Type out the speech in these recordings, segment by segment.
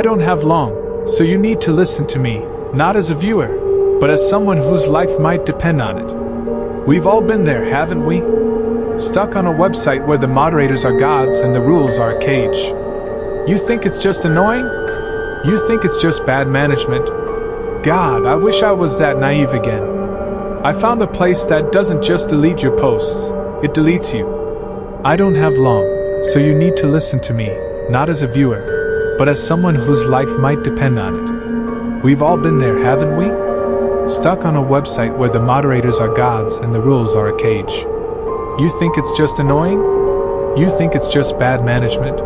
I don't have long, so you need to listen to me, not as a viewer, but as someone whose life might depend on it. We've all been there, haven't we? Stuck on a website where the moderators are gods and the rules are a cage. You think it's just annoying? You think it's just bad management? God, I wish I was that naive again. I found a place that doesn't just delete your posts, it deletes you. I don't have long, so you need to listen to me, not as a viewer, but as someone whose life might depend on it. We've all been there, haven't we? Stuck on a website where the moderators are gods and the rules are a cage. You think it's just annoying? You think it's just bad management?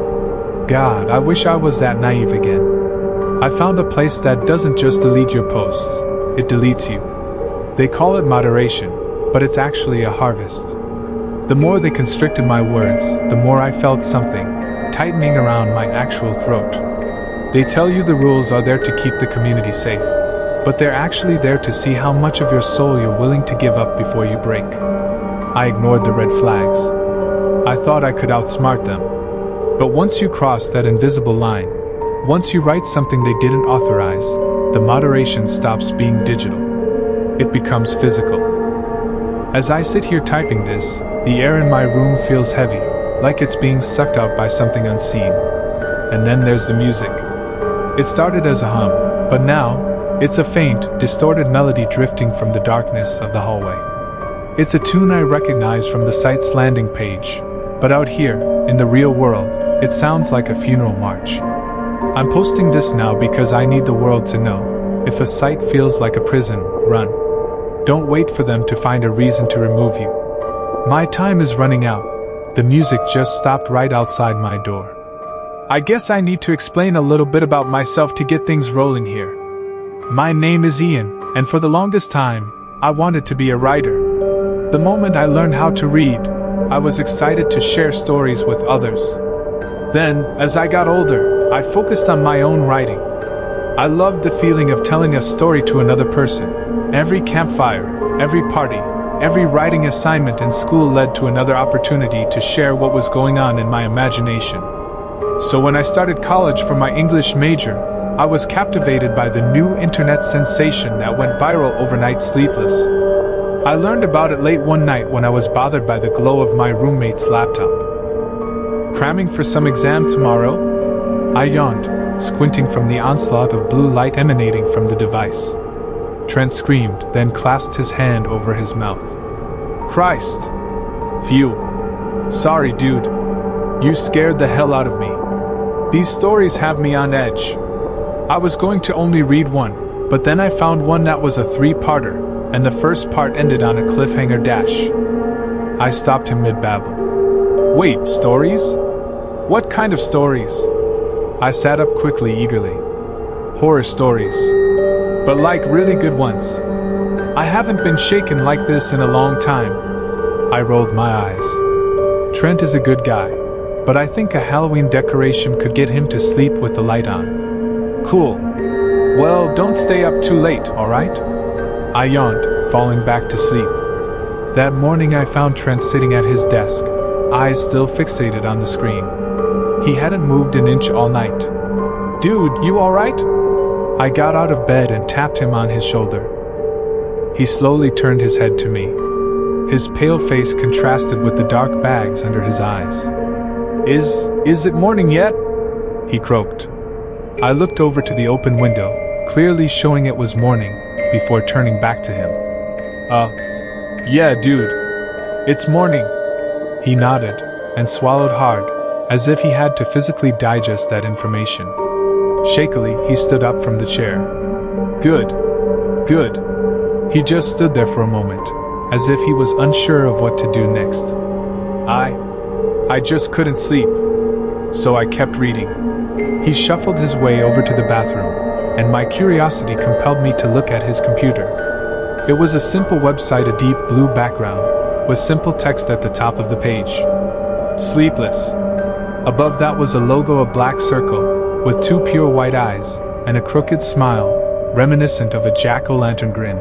God, I wish I was that naive again. I found a place that doesn't just delete your posts, it deletes you. They call it moderation, but it's actually a harvest. The more they constricted my words, the more I felt something tightening around my actual throat. They tell you the rules are there to keep the community safe, but they're actually there to see how much of your soul you're willing to give up before you break. I ignored the red flags. I thought I could outsmart them. But once you cross that invisible line, once you write something they didn't authorize, the moderation stops being digital. It becomes physical. As I sit here typing this, the air in my room feels heavy, like it's being sucked out by something unseen. And then there's the music. It started as a hum, but now, it's a faint, distorted melody drifting from the darkness of the hallway. It's a tune I recognize from the site's landing page, but out here, in the real world, it sounds like a funeral march. I'm posting this now because I need the world to know, if a site feels like a prison, run. Don't wait for them to find a reason to remove you. My time is running out. The music just stopped right outside my door. I guess I need to explain a little bit about myself to get things rolling here. My name is Ian, and for the longest time, I wanted to be a writer. The moment I learned how to read, I was excited to share stories with others. Then, as I got older, I focused on my own writing. I loved the feeling of telling a story to another person. Every campfire, every party, every writing assignment in school led to another opportunity to share what was going on in my imagination. So when I started college for my English major, I was captivated by the new internet sensation that went viral overnight, Sleepless. I learned about it late one night when I was bothered by the glow of my roommate's laptop. Cramming for some exam tomorrow? I yawned, squinting from the onslaught of blue light emanating from the device. Trent screamed, then clasped his hand over his mouth. Christ! Phew. Sorry, dude. You scared the hell out of me. These stories have me on edge. I was going to only read one, but then I found one that was a 3-parter, and the first part ended on a cliffhanger dash. I stopped him mid-babble. Wait, stories? What kind of stories? I sat up quickly, eagerly. Horror stories. But like really good ones. I haven't been shaken like this in a long time. I rolled my eyes. Trent is a good guy, but I think a Halloween decoration could get him to sleep with the light on. Cool. Well, don't stay up too late, alright? I yawned, falling back to sleep. That morning I found Trent sitting at his desk, eyes still fixated on the screen. He hadn't moved an inch all night. Dude, you alright? I got out of bed and tapped him on his shoulder. He slowly turned his head to me. His pale face contrasted with the dark bags under his eyes. Is it morning yet? He croaked. I looked over to the open window, clearly showing it was morning, before turning back to him. Yeah, dude. It's morning. He nodded, and swallowed hard, as if he had to physically digest that information. Shakily, he stood up from the chair. Good. He just stood there for a moment, as if he was unsure of what to do next. I just couldn't sleep, so I kept reading. He shuffled his way over to the bathroom, and my curiosity compelled me to look at his computer. It was a simple website, a deep blue background, with simple text at the top of the page. Sleepless. Above that was a logo, a black circle, with 2 pure white eyes, and a crooked smile, reminiscent of a jack-o'-lantern grin.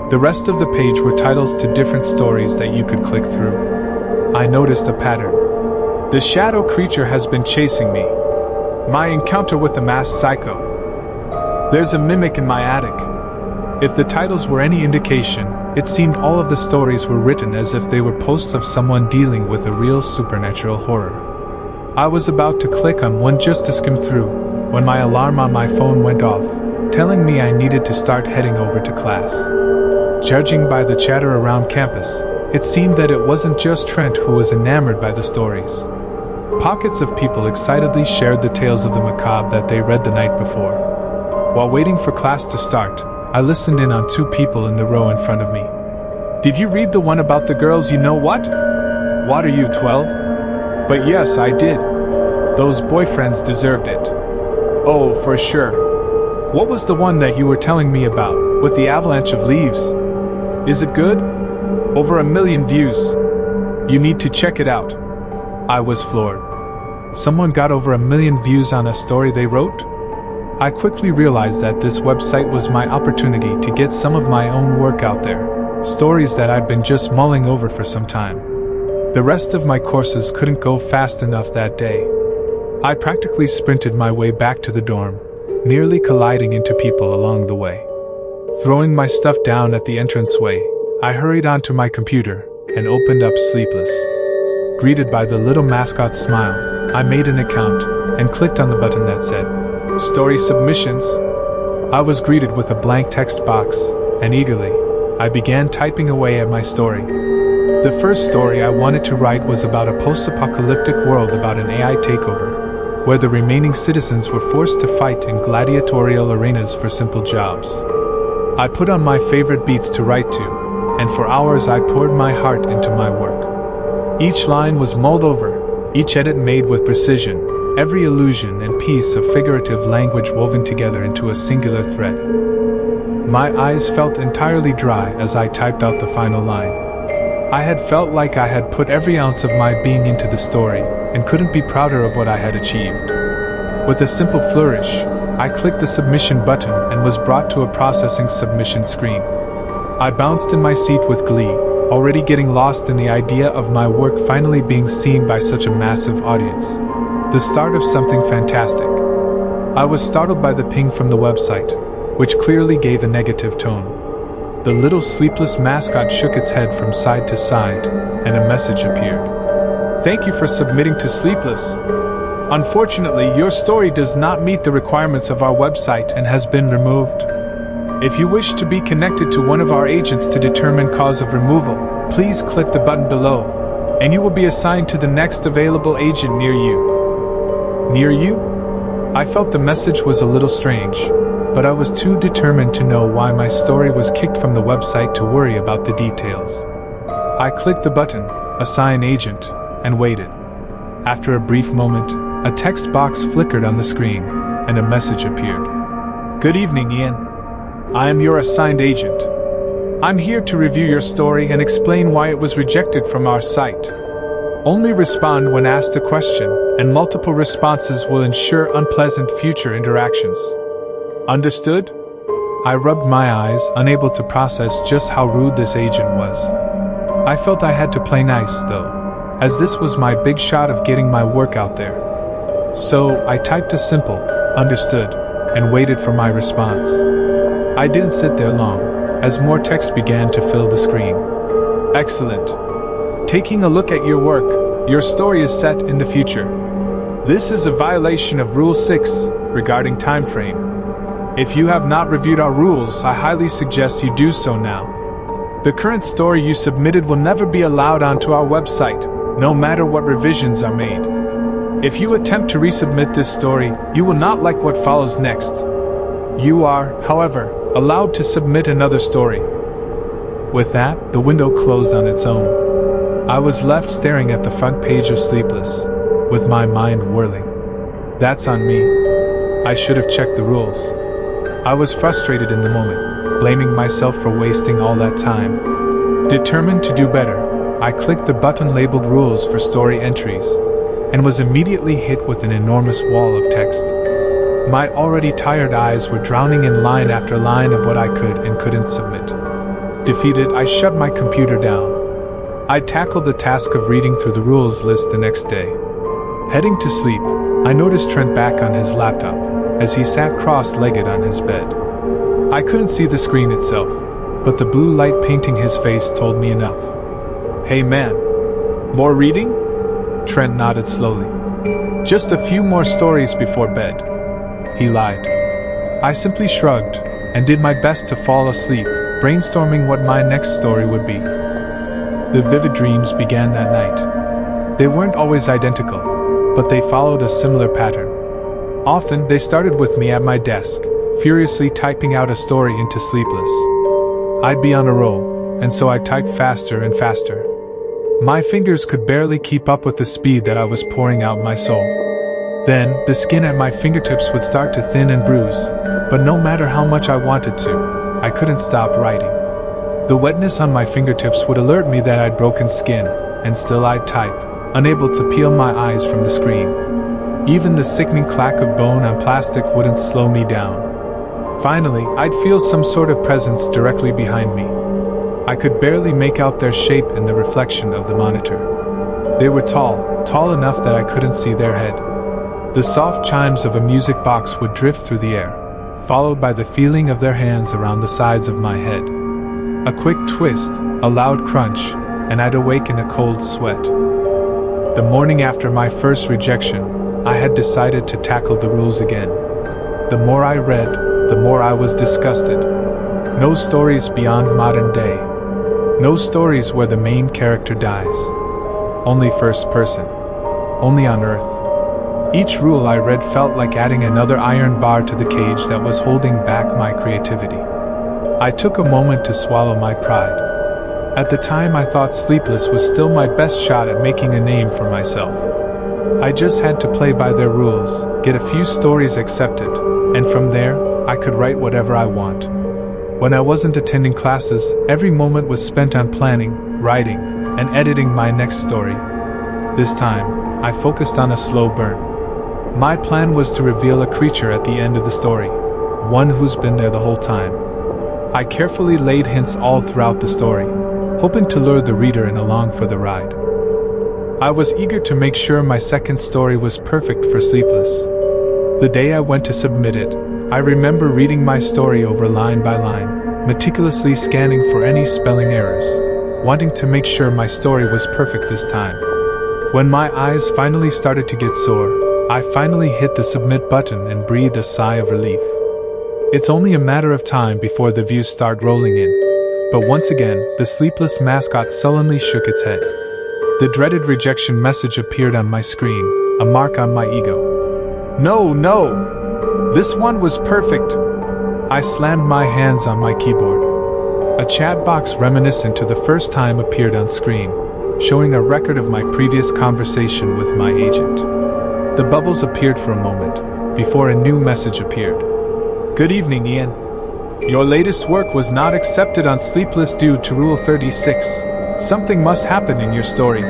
The rest of the page were titles to different stories that you could click through. I noticed a pattern. The shadow creature has been chasing me. My encounter with the masked psycho. There's a mimic in my attic. If the titles were any indication, it seemed all of the stories were written as if they were posts of someone dealing with a real supernatural horror. I was about to click on one just to skim through, when my alarm on my phone went off, telling me I needed to start heading over to class. Judging by the chatter around campus, it seemed that it wasn't just Trent who was enamored by the stories. Pockets of people excitedly shared the tales of the macabre that they read the night before. While waiting for class to start, I listened in on two people in the row in front of me. Did you read the one about the girls you know what? What are you, 12? But yes, I did. Those boyfriends deserved it. Oh, for sure. What was the one that you were telling me about, with the avalanche of leaves? Is it good? Over 1 million views. You need to check it out. I was floored. Someone got over 1 million views on a story they wrote? I quickly realized that this website was my opportunity to get some of my own work out there, stories that I'd been just mulling over for some time. The rest of my courses couldn't go fast enough that day. I practically sprinted my way back to the dorm, nearly colliding into people along the way. Throwing my stuff down at the entranceway, I hurried onto my computer and opened up Sleepless. Greeted by the little mascot's smile, I made an account and clicked on the button that said, Story Submissions. I was greeted with a blank text box, and eagerly, I began typing away at my story. The first story I wanted to write was about a post-apocalyptic world about an AI takeover, where the remaining citizens were forced to fight in gladiatorial arenas for simple jobs. I put on my favorite beats to write to, and for hours I poured my heart into my work. Each line was mulled over, each edit made with precision, every allusion and piece of figurative language woven together into a singular thread. My eyes felt entirely dry as I typed out the final line. I had felt like I had put every ounce of my being into the story, and couldn't be prouder of what I had achieved. With a simple flourish, I clicked the submission button and was brought to a processing submission screen. I bounced in my seat with glee, already getting lost in the idea of my work finally being seen by such a massive audience. The start of something fantastic. I was startled by the ping from the website, which clearly gave a negative tone. The little sleepless mascot shook its head from side to side, and a message appeared. Thank you for submitting to Sleepless. Unfortunately, your story does not meet the requirements of our website and has been removed. If you wish to be connected to one of our agents to determine cause of removal, please click the button below, and you will be assigned to the next available agent near you. Near you? I felt the message was a little strange, but I was too determined to know why my story was kicked from the website to worry about the details. I clicked the button, Assign Agent, and waited. After a brief moment, a text box flickered on the screen, and a message appeared. Good evening, Ian. I am your assigned agent. I'm here to review your story and explain why it was rejected from our site. Only respond when asked a question, and multiple responses will ensure unpleasant future interactions. Understood? I rubbed my eyes, unable to process just how rude this agent was. I felt I had to play nice, though, as this was my big shot of getting my work out there. So, I typed a simple, understood, and waited for my response. I didn't sit there long, as more text began to fill the screen. Excellent. Taking a look at your work, your story is set in the future. This is a violation of Rule 6, regarding time frame. If you have not reviewed our rules, I highly suggest you do so now. The current story you submitted will never be allowed onto our website, no matter what revisions are made. If you attempt to resubmit this story, you will not like what follows next. You are, however, allowed to submit another story. With that, the window closed on its own. I was left staring at the front page of Sleepless, with my mind whirling. That's on me. I should have checked the rules. I was frustrated in the moment, blaming myself for wasting all that time. Determined to do better, I clicked the button labeled Rules for Story Entries, and was immediately hit with an enormous wall of text. My already tired eyes were drowning in line after line of what I could and couldn't submit. Defeated, I shut my computer down. I tackled the task of reading through the rules list the next day. Heading to sleep, I noticed Trent back on his laptop, as he sat cross-legged on his bed. I couldn't see the screen itself, but the blue light painting his face told me enough. "Hey man, more reading?" Trent nodded slowly. "Just a few more stories before bed." He lied. I simply shrugged, and did my best to fall asleep, brainstorming what my next story would be. The vivid dreams began that night. They weren't always identical, but they followed a similar pattern. Often, they started with me at my desk, furiously typing out a story into Sleepless. I'd be on a roll, and so I'd type faster and faster. My fingers could barely keep up with the speed that I was pouring out my soul. Then, the skin at my fingertips would start to thin and bruise, but no matter how much I wanted to, I couldn't stop writing. The wetness on my fingertips would alert me that I'd broken skin, and still I'd type, unable to peel my eyes from the screen. Even the sickening clack of bone on plastic wouldn't slow me down. Finally, I'd feel some sort of presence directly behind me. I could barely make out their shape in the reflection of the monitor. They were tall enough that I couldn't see their head. The soft chimes of a music box would drift through the air, followed by the feeling of their hands around the sides of my head. A quick twist, a loud crunch, and I'd awake in a cold sweat. The morning after my first rejection, I had decided to tackle the rules again. The more I read, the more I was disgusted. No stories beyond modern day. No stories where the main character dies. Only first person. Only on Earth. Each rule I read felt like adding another iron bar to the cage that was holding back my creativity. I took a moment to swallow my pride. At the time I thought Sleepless was still my best shot at making a name for myself. I just had to play by their rules, get a few stories accepted, and from there, I could write whatever I want. When I wasn't attending classes, every moment was spent on planning, writing, and editing my next story. This time, I focused on a slow burn. My plan was to reveal a creature at the end of the story, one who's been there the whole time. I carefully laid hints all throughout the story, hoping to lure the reader in along for the ride. I was eager to make sure my second story was perfect for Sleepless. The day I went to submit it, I remember reading my story over line by line, meticulously scanning for any spelling errors, wanting to make sure my story was perfect this time. When my eyes finally started to get sore, I finally hit the submit button and breathed a sigh of relief. It's only a matter of time before the views start rolling in, but once again, the Sleepless mascot sullenly shook its head. The dreaded rejection message appeared on my screen, a mark on my ego. No! This one was perfect! I slammed my hands on my keyboard. A chat box reminiscent to the first time appeared on screen, showing a record of my previous conversation with my agent. The bubbles appeared for a moment, before a new message appeared. "Good evening, Ian. Your latest work was not accepted on Sleepless due to Rule 36. Something must happen in your story.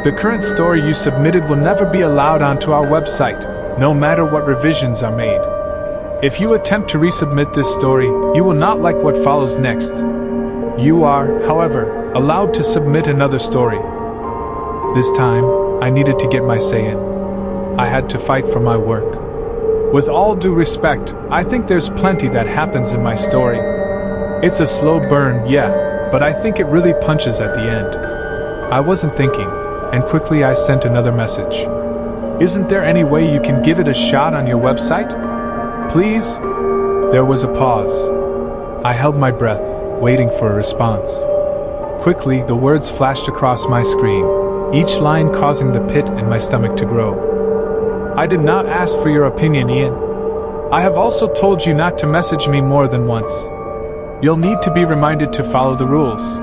The current story you submitted will never be allowed onto our website, no matter what revisions are made. If you attempt to resubmit this story, you will not like what follows next. You are, however, allowed to submit another story." This time, I needed to get my say in. I had to fight for my work. With all due respect, I think there's plenty that happens in my story. It's a slow burn, yeah, but I think it really punches at the end. I wasn't thinking, and quickly I sent another message. "Isn't there any way you can give it a shot on your website? Please?" There was a pause. I held my breath, waiting for a response. Quickly, the words flashed across my screen, each line causing the pit in my stomach to grow. "I did not ask for your opinion, Ian. I have also told you not to message me more than once. You'll need to be reminded to follow the rules.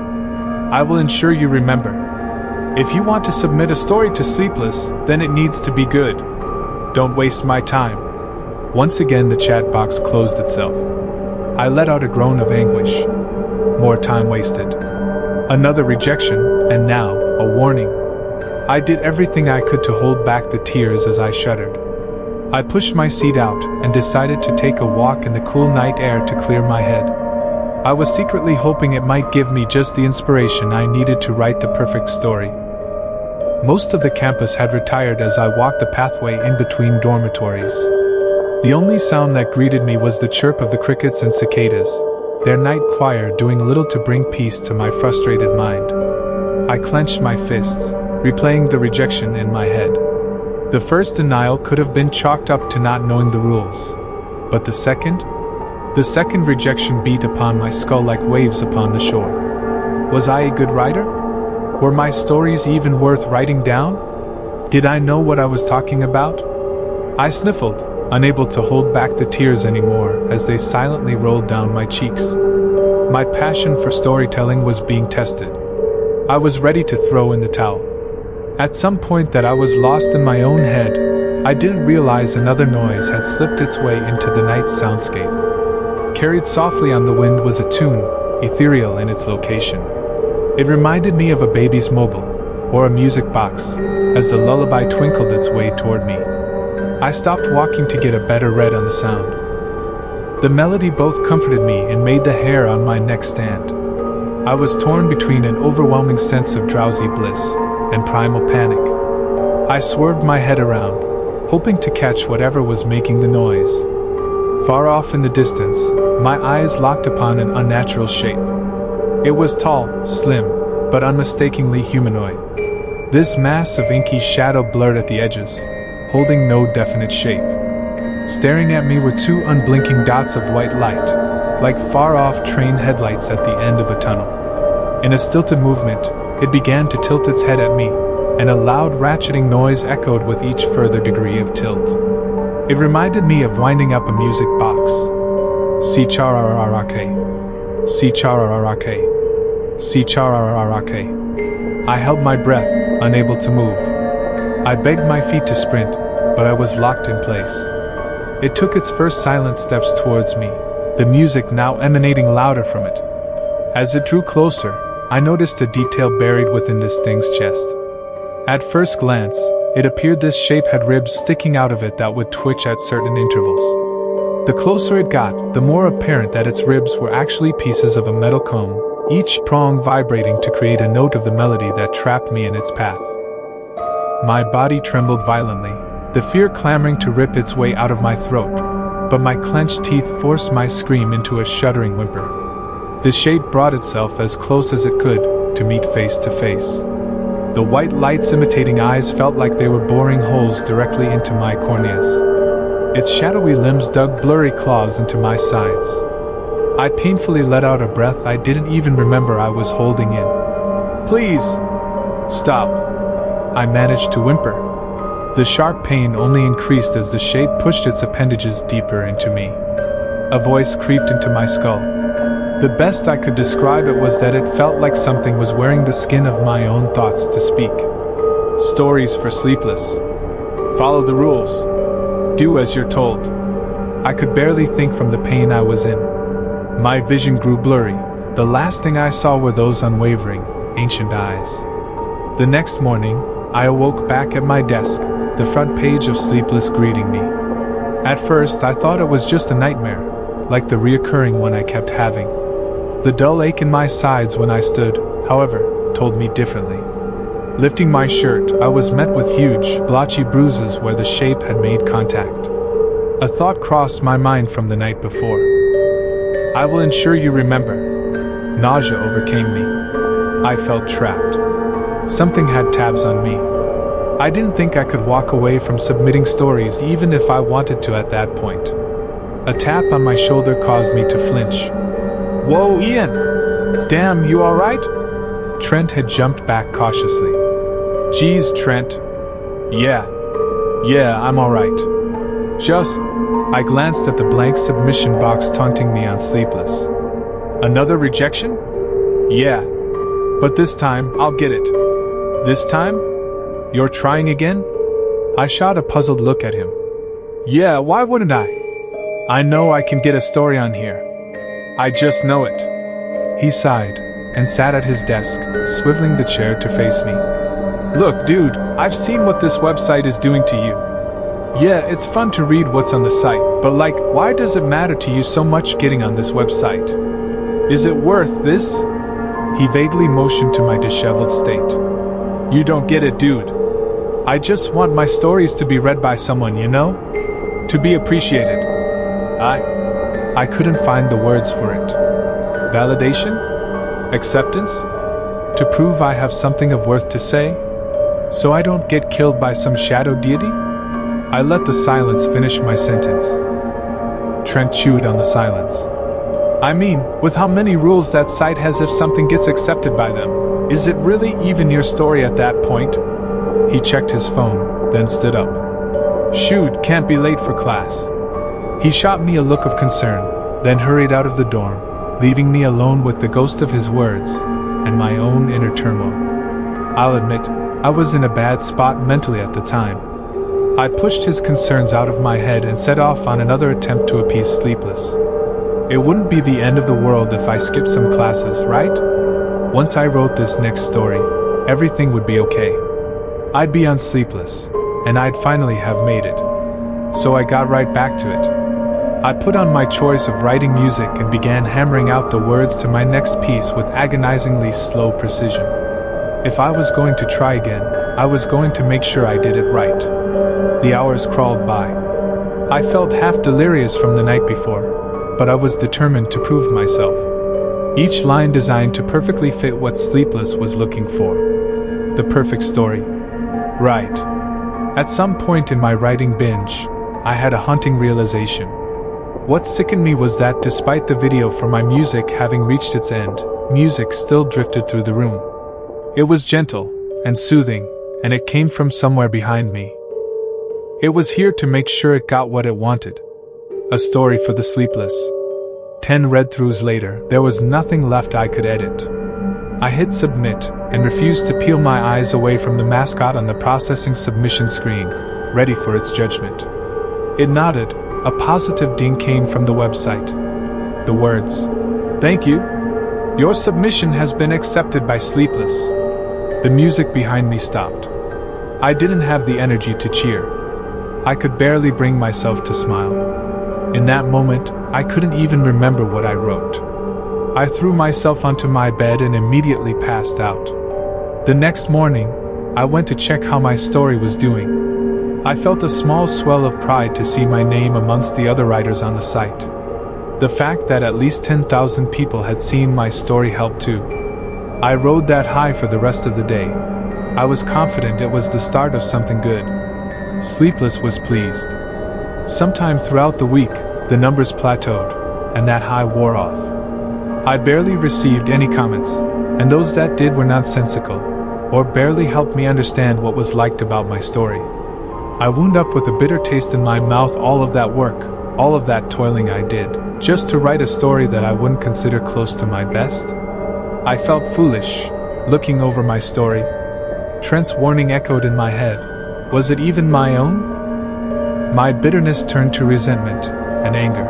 I will ensure you remember. If you want to submit a story to Sleepless, then it needs to be good. Don't waste my time." Once again the chat box closed itself. I let out a groan of anguish. More time wasted. Another rejection, and now, a warning. I did everything I could to hold back the tears as I shuddered. I pushed my seat out and decided to take a walk in the cool night air to clear my head. I was secretly hoping it might give me just the inspiration I needed to write the perfect story. Most of the campus had retired as I walked the pathway in between dormitories. The only sound that greeted me was the chirp of the crickets and cicadas, their night choir doing little to bring peace to my frustrated mind. I clenched my fists, replaying the rejection in my head. The first denial could have been chalked up to not knowing the rules. But the second? The second rejection beat upon my skull like waves upon the shore. Was I a good writer? Were my stories even worth writing down? Did I know what I was talking about? I sniffled, unable to hold back the tears anymore as they silently rolled down my cheeks. My passion for storytelling was being tested. I was ready to throw in the towel. At some point that I was lost in my own head, I didn't realize another noise had slipped its way into the night soundscape. Carried softly on the wind was a tune, ethereal in its location. It reminded me of a baby's mobile, or a music box, as the lullaby twinkled its way toward me. I stopped walking to get a better read on the sound. The melody both comforted me and made the hair on my neck stand. I was torn between an overwhelming sense of drowsy bliss and primal panic. I swerved my head around, hoping to catch whatever was making the noise. Far off in the distance, my eyes locked upon an unnatural shape. It was tall, slim, but unmistakably humanoid. This mass of inky shadow blurred at the edges, holding no definite shape. Staring at me were two unblinking dots of white light, like far-off train headlights at the end of a tunnel. In a stilted movement, it began to tilt its head at me, and a loud ratcheting noise echoed with each further degree of tilt. It reminded me of winding up a music box. Si-cha-ra-ra-ra-ke. Si-cha-ra-ra-ra-ke. Si-cha-ra-ra-ra-ke. I held my breath, unable to move. I begged my feet to sprint, but I was locked in place. It took its first silent steps towards me, the music now emanating louder from it. As it drew closer, I noticed a detail buried within this thing's chest. At first glance, it appeared this shape had ribs sticking out of it that would twitch at certain intervals. The closer it got, the more apparent that its ribs were actually pieces of a metal comb, each prong vibrating to create a note of the melody that trapped me in its path. My body trembled violently, the fear clamoring to rip its way out of my throat, but my clenched teeth forced my scream into a shuddering whimper. The shape brought itself as close as it could, to meet face to face. The white lights imitating eyes felt like they were boring holes directly into my corneas. Its shadowy limbs dug blurry claws into my sides. I painfully let out a breath I didn't even remember I was holding in. "Please! Stop!" I managed to whimper. The sharp pain only increased as the shape pushed its appendages deeper into me. A voice creeped into my skull. The best I could describe it was that it felt like something was wearing the skin of my own thoughts to speak. Stories for sleepless. Follow the rules. Do as you're told. I could barely think from the pain I was in. My vision grew blurry. The last thing I saw were those unwavering, ancient eyes. The next morning, I awoke back at my desk, the front page of Sleepless greeting me. At first, I thought it was just a nightmare, like the reoccurring one I kept having. The dull ache in my sides when I stood, however, told me differently. Lifting my shirt, I was met with huge, blotchy bruises where the shape had made contact. A thought crossed my mind from the night before. I will ensure you remember. Nausea overcame me. I felt trapped. Something had tabs on me. I didn't think I could walk away from submitting stories even if I wanted to at that point. A tap on my shoulder caused me to flinch. "Whoa, Ian! Damn, you alright?" Trent had jumped back cautiously. "Geez, Trent. Yeah, I'm alright. Just..." I glanced at the blank submission box taunting me on Sleepless. "Another rejection? Yeah. But this time, I'll get it." "This time? You're trying again?" I shot a puzzled look at him. "Yeah, why wouldn't I? I know I can get a story on here. I just know it." He sighed, and sat at his desk, swiveling the chair to face me. "Look, dude, I've seen what this website is doing to you. Yeah, it's fun to read what's on the site, but why does it matter to you so much getting on this website? Is it worth this?" He vaguely motioned to my disheveled state. You don't get it, dude. I just want my stories to be read by someone, you know? To be appreciated. I couldn't find the words for it. Validation? Acceptance? To prove I have something of worth to say? So I don't get killed by some shadow deity? I let the silence finish my sentence. Trent chewed on the silence. I mean, with how many rules that site has if something gets accepted by them, is it really even your story at that point? He checked his phone, then stood up. Shoot, can't be late for class. He shot me a look of concern, then hurried out of the dorm, leaving me alone with the ghost of his words and my own inner turmoil. I'll admit, I was in a bad spot mentally at the time. I pushed his concerns out of my head and set off on another attempt to appease Sleepless. It wouldn't be the end of the world if I skipped some classes, right? Once I wrote this next story, everything would be okay. I'd be on Sleepless, and I'd finally have made it. So I got right back to it. I put on my choice of writing music and began hammering out the words to my next piece with agonizingly slow precision. If I was going to try again, I was going to make sure I did it right. The hours crawled by. I felt half delirious from the night before, but I was determined to prove myself. Each line designed to perfectly fit what Sleepless was looking for. The perfect story. Right. At some point in my writing binge, I had a haunting realization. What sickened me was that despite the video for my music having reached its end, music still drifted through the room. It was gentle and soothing, and it came from somewhere behind me. It was here to make sure it got what it wanted. A story for the sleepless. 10 read-throughs later, there was nothing left I could edit. I hit submit and refused to peel my eyes away from the mascot on the processing submission screen, ready for its judgment. It nodded. A positive ding came from the website. The words, "Thank you. Your submission has been accepted by Sleepless." The music behind me stopped. I didn't have the energy to cheer. I could barely bring myself to smile. In that moment, I couldn't even remember what I wrote. I threw myself onto my bed and immediately passed out. The next morning, I went to check how my story was doing. I felt a small swell of pride to see my name amongst the other writers on the site. The fact that at least 10,000 people had seen my story helped too. I rode that high for the rest of the day. I was confident it was the start of something good. Sleepless was pleased. Sometime throughout the week, the numbers plateaued, and that high wore off. I barely received any comments, and those that did were nonsensical, or barely helped me understand what was liked about my story. I wound up with a bitter taste in my mouth. All of that work, all of that toiling I did, just to write a story that I wouldn't consider close to my best? I felt foolish, looking over my story. Trent's warning echoed in my head. Was it even my own? My bitterness turned to resentment and anger.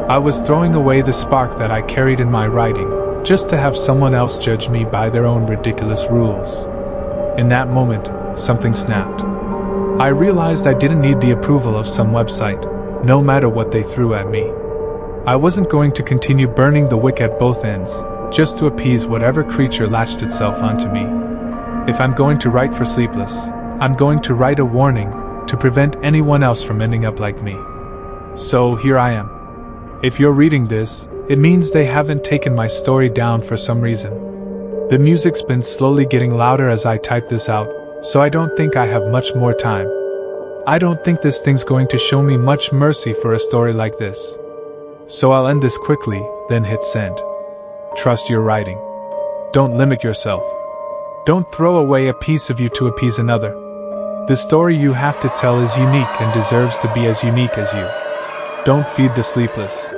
I was throwing away the spark that I carried in my writing, just to have someone else judge me by their own ridiculous rules. In that moment, something snapped. I realized I didn't need the approval of some website, no matter what they threw at me. I wasn't going to continue burning the wick at both ends, just to appease whatever creature latched itself onto me. If I'm going to write for Sleepless, I'm going to write a warning to prevent anyone else from ending up like me. So here I am. If you're reading this, it means they haven't taken my story down for some reason. The music's been slowly getting louder as I type this out, so I don't think I have much more time. I don't think this thing's going to show me much mercy for a story like this. So I'll end this quickly, then hit send. Trust your writing. Don't limit yourself. Don't throw away a piece of you to appease another. The story you have to tell is unique and deserves to be as unique as you. Don't feed the sleepless.